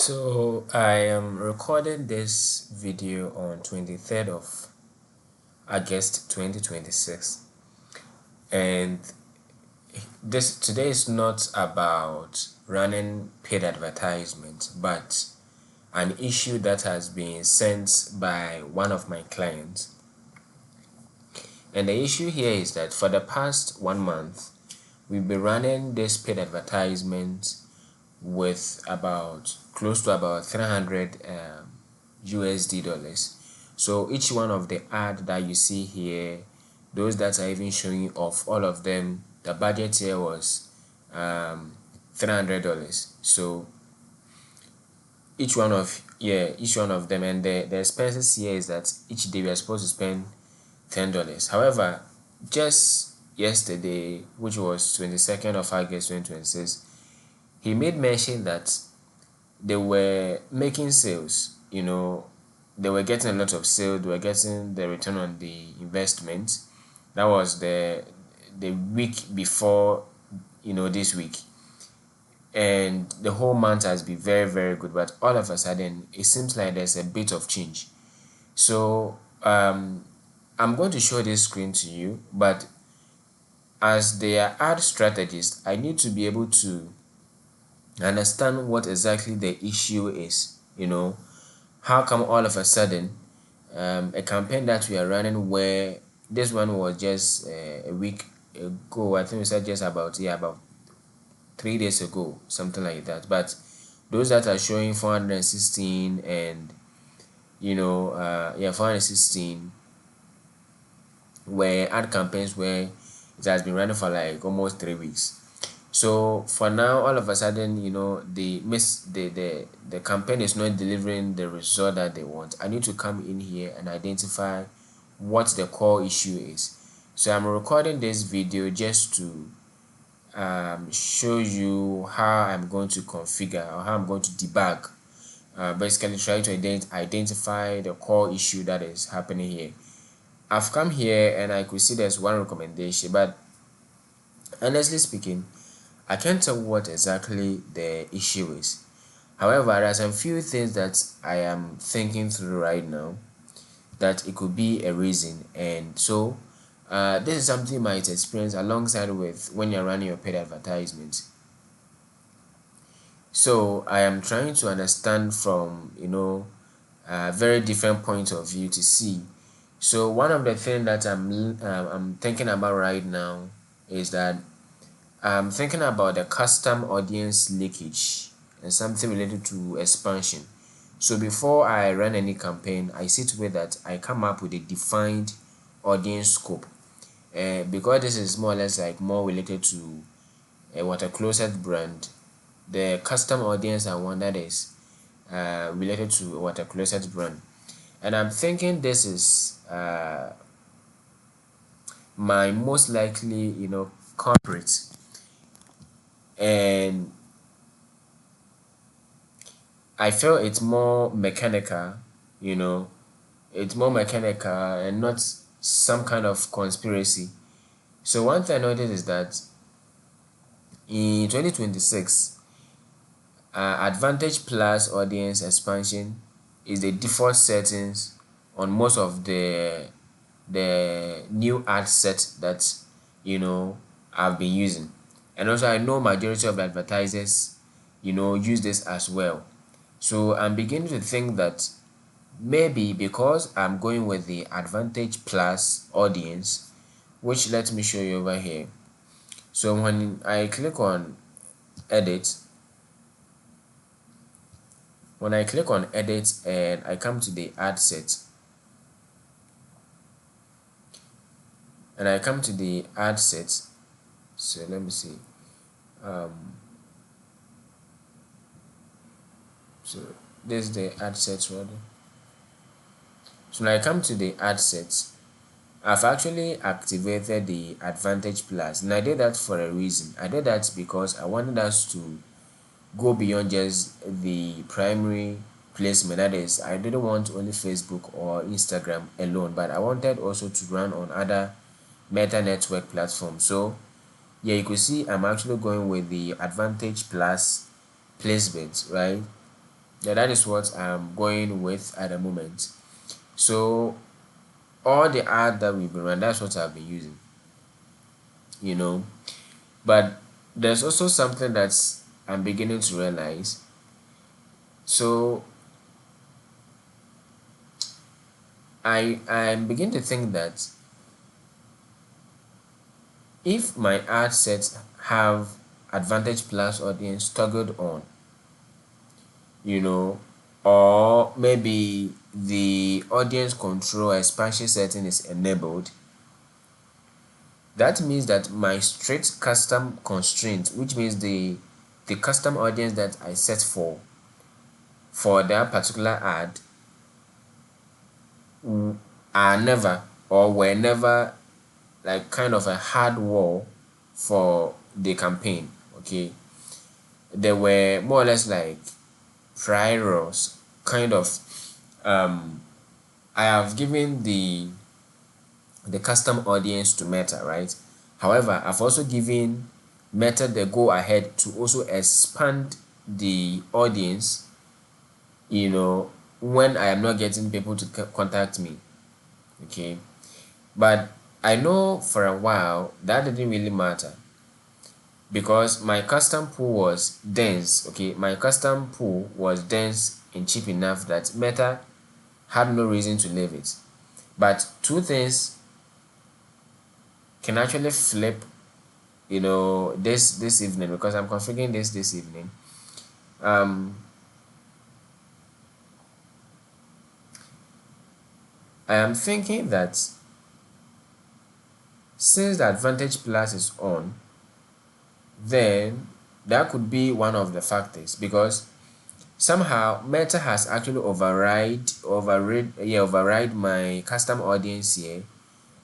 So I am recording this video on 23rd of August 2026, and this today is not about running paid advertisement but an issue that has been sent by one of my clients. And the issue here is that for the past 1 month we've been running this paid advertisement with about close to about 300 USD dollars. So each one of the ad that you see here, those that are even showing off, all of them, the budget here was $300. So each one of them, and the expenses here is that each day we are supposed to spend $10. However, just yesterday, which was 22nd of August 2026, he made mention that they were making sales. They were getting a lot of sales, they were getting the return on the investment. That was the week before, this week, and the whole month has been very, very good. But all of a sudden it seems like there's a bit of change. So I'm going to show this screen to you, but as their ad strategist, I need to be able to understand what exactly the issue is. How come all of a sudden a campaign that we are running, where this one was just a week ago, I think we said just about 3 days ago, something like that, but those that are showing 416 and 416 were ad campaigns where it has been running for like almost 3 weeks. So for now, all of a sudden, the campaign is not delivering the result that they want. I need to come in here and identify what the core issue is. So I'm recording this video just to show you how I'm going to configure, or how I'm going to debug, basically try to identify the core issue that is happening here. I've come here and I could see there's one recommendation, but honestly speaking, I can't tell what exactly the issue is. However, there are some few things that I am thinking through right now that it could be a reason, and so this is something you might experience alongside with when you're running your paid advertisement. So I am trying to understand from a very different point of view to see. So one of the things that I'm thinking about right now is that I'm thinking about the custom audience leakage and something related to expansion. So before I run any campaign, I see to it that I come up with a defined audience scope. Because this is more or less like more related to a Water Closet brand, the custom audience I want that is related to a Water Closet brand. And I'm thinking this is my most likely, culprit. And I feel it's more mechanical, it's more mechanical and not some kind of conspiracy. So one thing I noticed is that in 2026, Advantage Plus audience expansion is the default settings on most of the new ad set that I've been using. And also I know majority of the advertisers use this as well. So I'm beginning to think that maybe because I'm going with the Advantage Plus audience, which let me show you over here. So when I click on edit, and I come to the ad set, so let me see. So this is the ad set rather. So when I come to the ad set, I've actually activated the Advantage Plus, and I did that for a reason. I did that because I wanted us to go beyond just the primary placement. That is, I didn't want only Facebook or Instagram alone, but I wanted also to run on other meta network platforms. So yeah, you could see I'm actually going with the Advantage Plus placement, right? Yeah, that is what I'm going with at the moment. So all the ad that we've been running, that's what I've been using, you know. But there's also something that's I'm beginning to realize. So I'm beginning to think that if my ad sets have Advantage Plus audience toggled on, you know, or maybe the audience control expansion setting is enabled, that means that my strict custom constraint, which means the custom audience that I set for that particular ad are never or were never like kind of a hard wall for the campaign. Okay, they were more or less like priors, kind of. I have given the custom audience to Meta, right? However, I've also given Meta the go ahead to also expand the audience, when I am not getting people to contact me. Okay, but I know for a while that didn't really matter because my custom pool was dense. Okay, my custom pool was dense and cheap enough that Meta had no reason to leave it. But two things can actually flip, this evening, because I'm configuring this evening. I am thinking that since the Advantage Plus is on, then that could be one of the factors, because somehow Meta has actually override my custom audience here,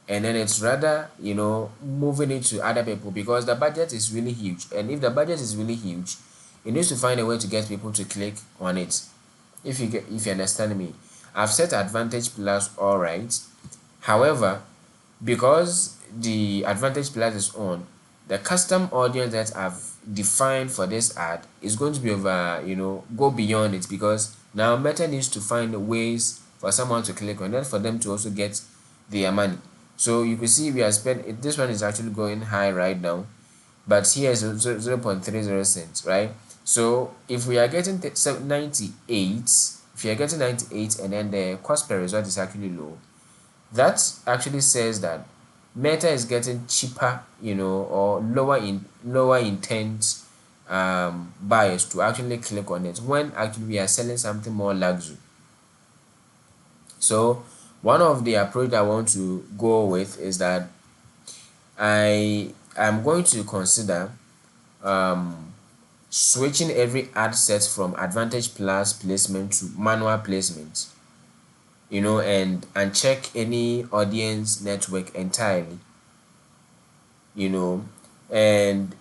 and then it's rather moving it to other people because the budget is really huge. And if the budget is really huge, it needs to find a way to get people to click on it. If you understand me, I've set Advantage Plus all right. However, because the Advantage Plus is on, the custom audience that I've defined for this ad is going to be go beyond it, because now Meta needs to find ways for someone to click on that for them to also get their money. So you can see we are spending, this one is actually going high right now, but here is 0.30 cents, right? So if we are getting 98, if you are getting 98 and then the cost per result is actually low, that actually says that Meta is getting cheaper, or lower intent buyers to actually click on it when actually we are selling something more luxury. So one of the approach I want to go with is that I am going to consider switching every ad set from Advantage Plus placement to manual placement, and check any audience network entirely, you know and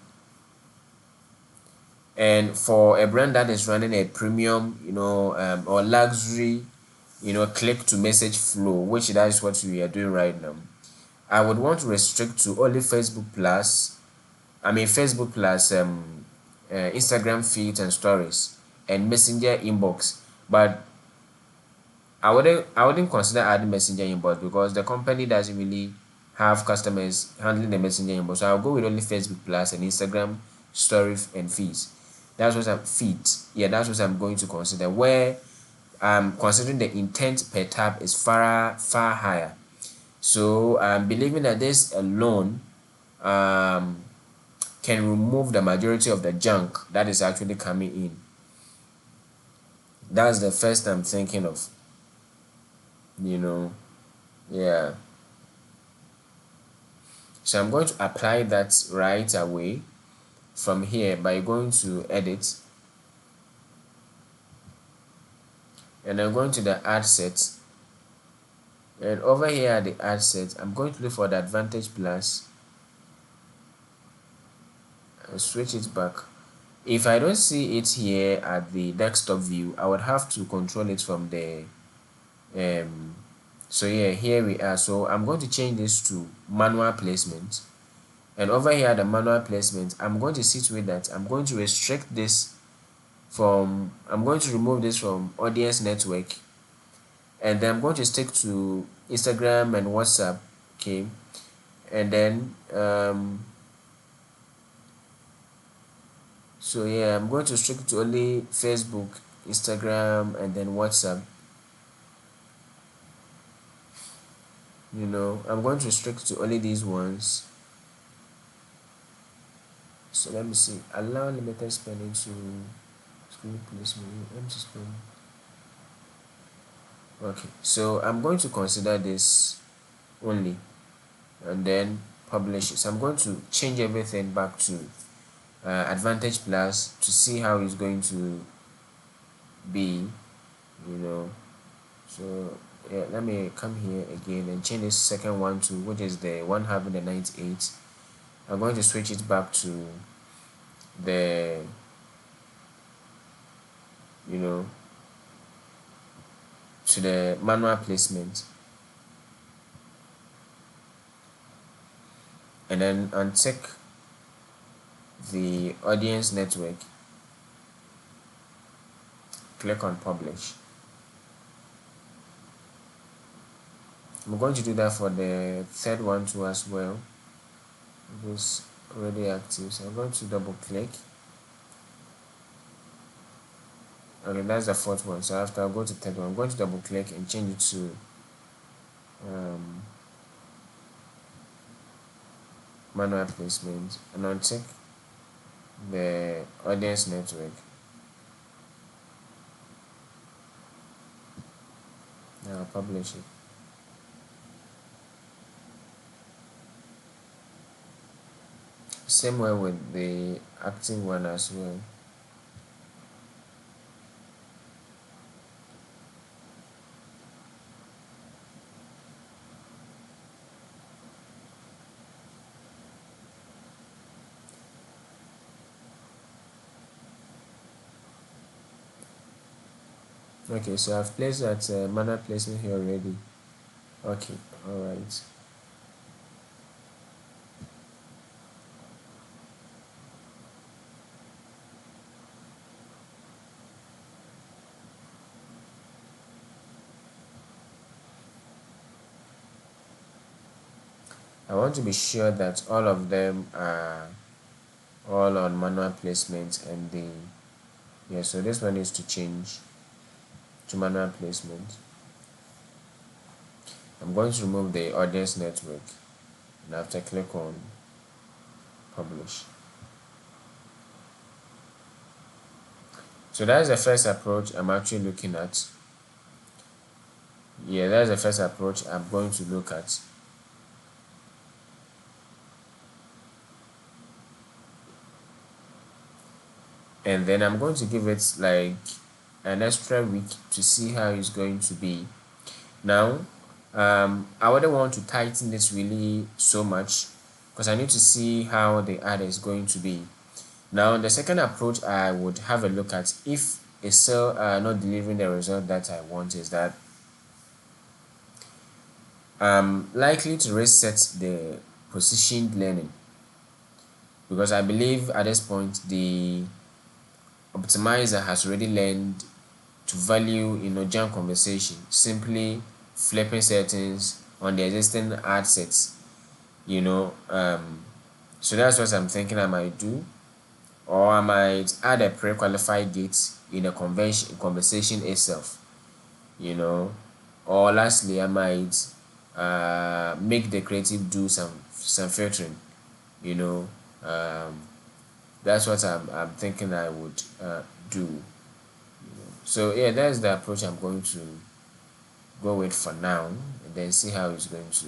for a brand that is running a premium, or luxury, click to message flow, which that is what we are doing right now, I would want to restrict to only Facebook plus Instagram feeds and stories and Messenger inbox. But I wouldn't consider adding Messenger inbox because the company doesn't really have customers handling the Messenger inbox. So I'll go with only Facebook Plus and Instagram stories and feeds. That's what I'm going to consider. Where I'm considering the intent per tab is far higher. So I'm believing that this alone can remove the majority of the junk that is actually coming in. That's the first I'm thinking of. Yeah. So I'm going to apply that right away from here by going to edit, and I'm going to the ad set, and over here at the ad set I'm going to look for the Advantage Plus and switch it back. If I don't see it here at the desktop view, I would have to control it from the so yeah, here we are. So I'm going to change this to manual placement, and over here the manual placement, I'm going to see to it that I'm going to restrict this I'm going to remove this from audience network, and then I'm going to stick to Instagram and WhatsApp. Okay, and then so yeah, I'm going to stick to only Facebook, Instagram, and then WhatsApp. I'm going to restrict to only these ones. So let me see, allow limited spending to screen placement, empty spend. Okay, so I'm going to consider this only, and then publish it. So I'm going to change everything back to Advantage Plus to see how it's going to be. So yeah, let me come here again and change this second one to, which is the one having the 98. I'm going to switch it back to the to the manual placement, and then untick the audience network, click on publish. I'm going to do that for the third one too as well. It was already active, so I'm going to double click. Okay, that's the fourth one. So after I go to third one, I'm going to double click and change it to manual placement, and untick the audience network. Now I'll publish it. Same way with the active one as well. Okay, so I've placed that manual placement here already. Okay, all right. I want to be sure that all of them are all on manual placement, and so this one needs to change to manual placement. I'm going to remove the audience network, and after click on publish. So that's the first approach I'm actually looking at. Yeah, that's the first approach I'm going to look at. And then I'm going to give it like an extra week to see how it's going to be. Now I wouldn't want to tighten this really so much, because I need to see how the ad is going to be. Now the second approach I would have a look at, if it's still not delivering the result that I want, is that I'm likely to reset the positioned learning, because I believe at this point the optimizer has already learned to value junk conversation, simply flipping settings on the existing ad sets. So that's what I'm thinking I might do, or I might add a pre-qualified date in a conversation itself. Or lastly, I might make the creative do some filtering. you know that's what I'm thinking I would do. So yeah, that's the approach I'm going to go with for now, and then see how it's going to